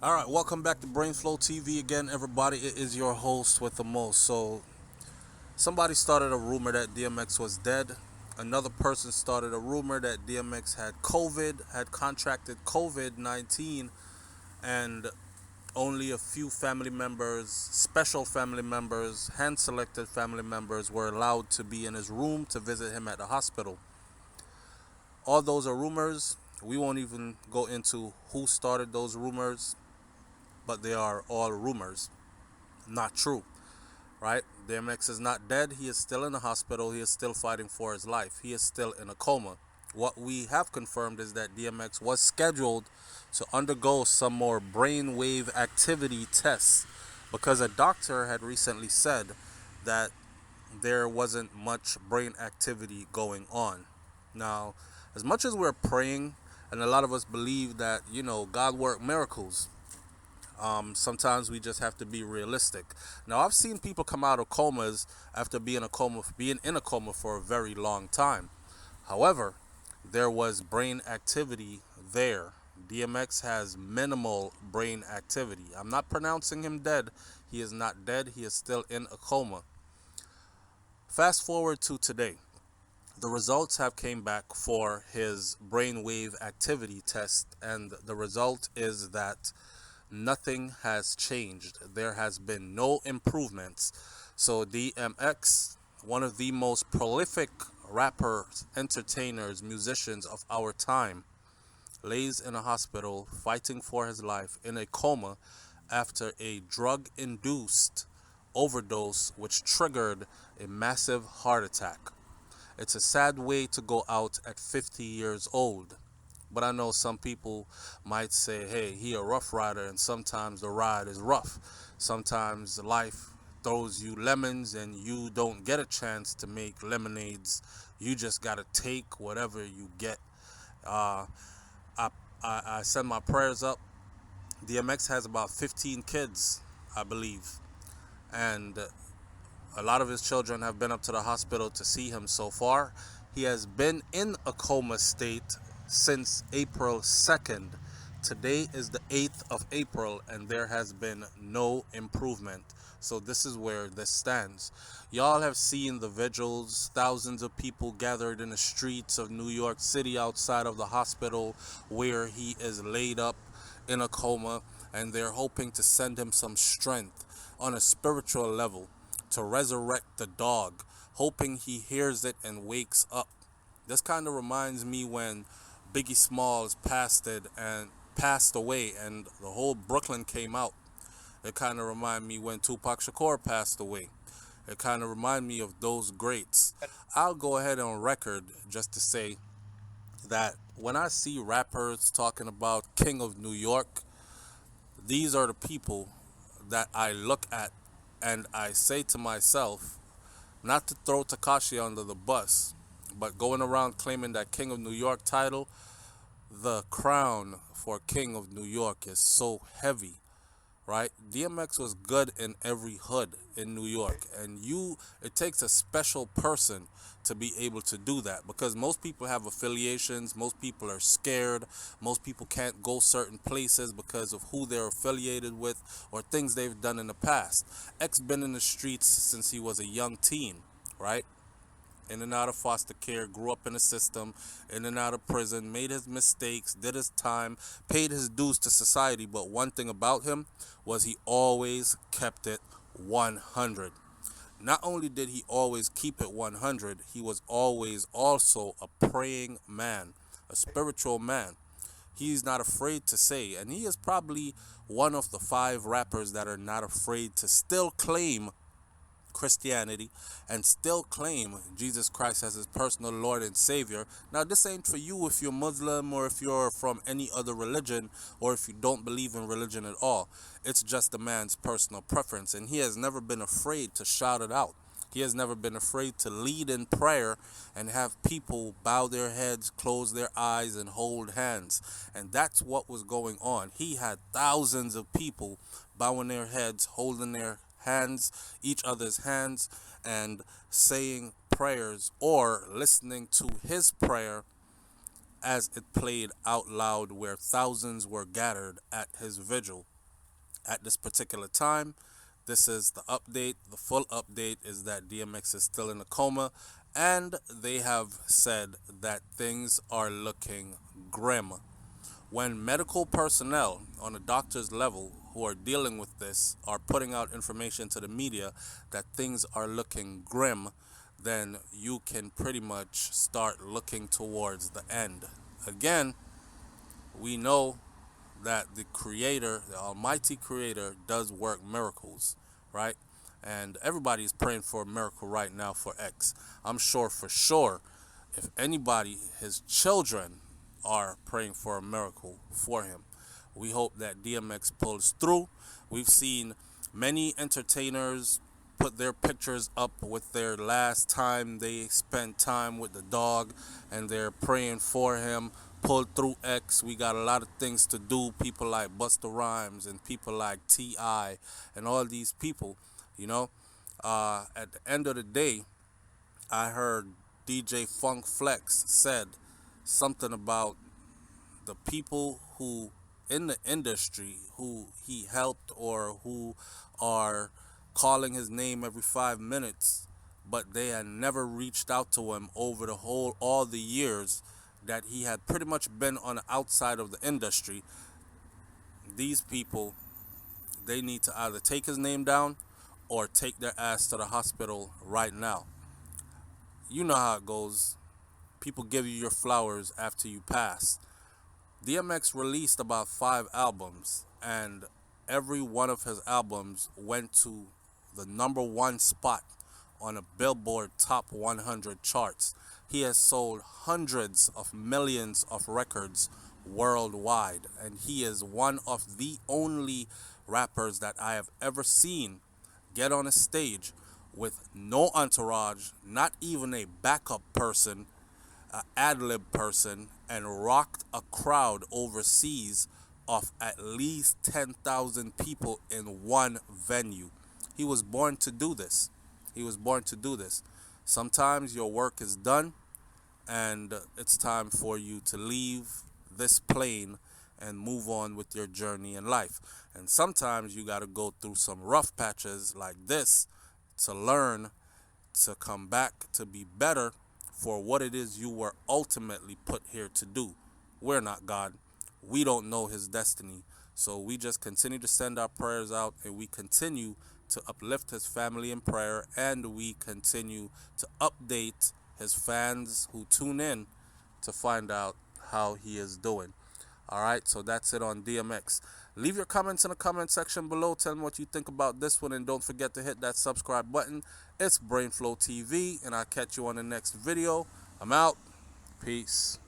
All right, welcome back to Brainflow TV again, everybody. It is your host with the most. So, somebody started a rumor that DMX was dead. Another person started a rumor that DMX had COVID, had contracted COVID 19, and only a few family members, special family members, hand selected family members, were allowed to be in his room to visit him at the hospital. All those are rumors. We won't even go into who started those rumors, but they are all rumors, not true, right? DMX is not dead. He is still in the hospital. He is still fighting for his life. He is still in a coma. What we have confirmed is that DMX was scheduled to undergo some more brainwave activity tests because a doctor had recently said that there wasn't much brain activity going on. Now, as much as we're praying, and a lot of us believe that, God worked miracles, sometimes we just have to be realistic. Now, I've seen people come out of comas after being in a coma for a very long time. However, there was brain activity there. DMX has minimal brain activity. I'm not pronouncing him dead. He is not dead. He is still in a coma. Fast forward to today. The results have came back for his brainwave activity test, and the result is that nothing has changed. There has been no improvements. So DMX, one of the most prolific rappers, entertainers, musicians of our time, lays in a hospital fighting for his life in a coma after a drug-induced overdose which triggered a massive heart attack. It's a sad way to go out at 50 years old. But I know some people might say, hey, he a rough rider, and sometimes the ride is rough. Sometimes life throws you lemons and you don't get a chance to make lemonades. You just got to take whatever you get. Uh, I, I send my prayers up. DMX has about 15 kids, I believe. And a lot of his children have been up to the hospital to see him so far. He has been in a coma state since April 2nd. Today is the 8th of April, and there has been no improvement. So this is where this stands. Y'all have seen the vigils, thousands of people gathered in the streets of New York City outside of the hospital where he is laid up in a coma, and they're hoping to send him some strength on a spiritual level to resurrect the dog, hoping he hears it and wakes up. This kind of reminds me when Biggie Smalls passed away and the whole Brooklyn came out. It kind of reminds me when Tupac Shakur passed away. It kind of reminds me of those greats. I'll go ahead on record just to say that when I see rappers talking about King of New York, these are the people that I look at and I say to myself, not to throw Takashi under the bus, but going around claiming that King of New York title, the crown for King of New York is so heavy, right? DMX was good in every hood in New York, and it takes a special person to be able to do that, because most people have affiliations, most people are scared, most people can't go certain places because of who they're affiliated with or things they've done in the past. X been in the streets since he was a young teen, right? In and out of foster care, grew up in the system, in and out of prison, made his mistakes, did his time, paid his dues to society. But one thing about him was he always kept it 100. Not only did he always keep it 100, he was always also a praying man, a spiritual man. He's not afraid to say, and he is probably one of the 5 rappers that are not afraid to still claim Christianity and still claim Jesus Christ as his personal Lord and Savior. Now, this ain't for you if you're Muslim or if you're from any other religion or if you don't believe in religion at all. It's just a man's personal preference, and he has never been afraid to shout it out. He has never been afraid to lead in prayer and have people bow their heads, close their eyes, and hold hands. And that's what was going on. He had thousands of people bowing their heads, holding their hands, each other's hands, and saying prayers or listening to his prayer as it played out loud where thousands were gathered at his vigil. at this particular time. This is the update. The full update is that DMX is still in a coma, and they have said that things are looking grim. When medical personnel on a doctor's level who are dealing with this are putting out information to the media that things are looking grim, then you can pretty much start looking towards the end. Again, we know that the creator, the almighty creator, does work miracles, right? And everybody is praying for a miracle right now for X. I'm sure for sure if anybody, his children, are praying for a miracle for him. We hope that DMX pulls through. We've seen many entertainers put their pictures up with their last time they spent time with the dog, and they're praying for him. Pull through X. We got a lot of things to do. People like Busta Rhymes and people like T.I. and all these people, you know. At the end of the day, I heard DJ Funk Flex said something about the people who in the industry who he helped or who are calling his name every 5 minutes, but they had never reached out to him over the whole all the years that he had pretty much been on the outside of the industry. These people, they need to either take his name down or take their ass to the hospital right now. You know how it goes. People give you your flowers after you pass. DMX released about 5 albums, and every one of his albums went to the #1 spot on a Billboard Top 100 charts. He has sold hundreds of millions of records worldwide, and he is one of the only rappers that I have ever seen get on a stage with no entourage, not even a backup person, an ad-lib person, and rocked a crowd overseas of at least 10,000 people in one venue. He was born to do this. He was born to do this. Sometimes your work is done and it's time for you to leave this plane and move on with your journey in life. And sometimes you got to go through some rough patches like this to learn, to come back, to be better for what it is you were ultimately put here to do. We're not God. We don't know his destiny. So we just continue to send our prayers out, and we continue to uplift his family in prayer, and we continue to update his fans who tune in to find out how he is doing. Alright, so that's it on DMX. Leave your comments in the comment section below. Tell me what you think about this one, and don't forget to hit that subscribe button. It's BrainFlow TV, and I'll catch you on the next video. I'm out. Peace.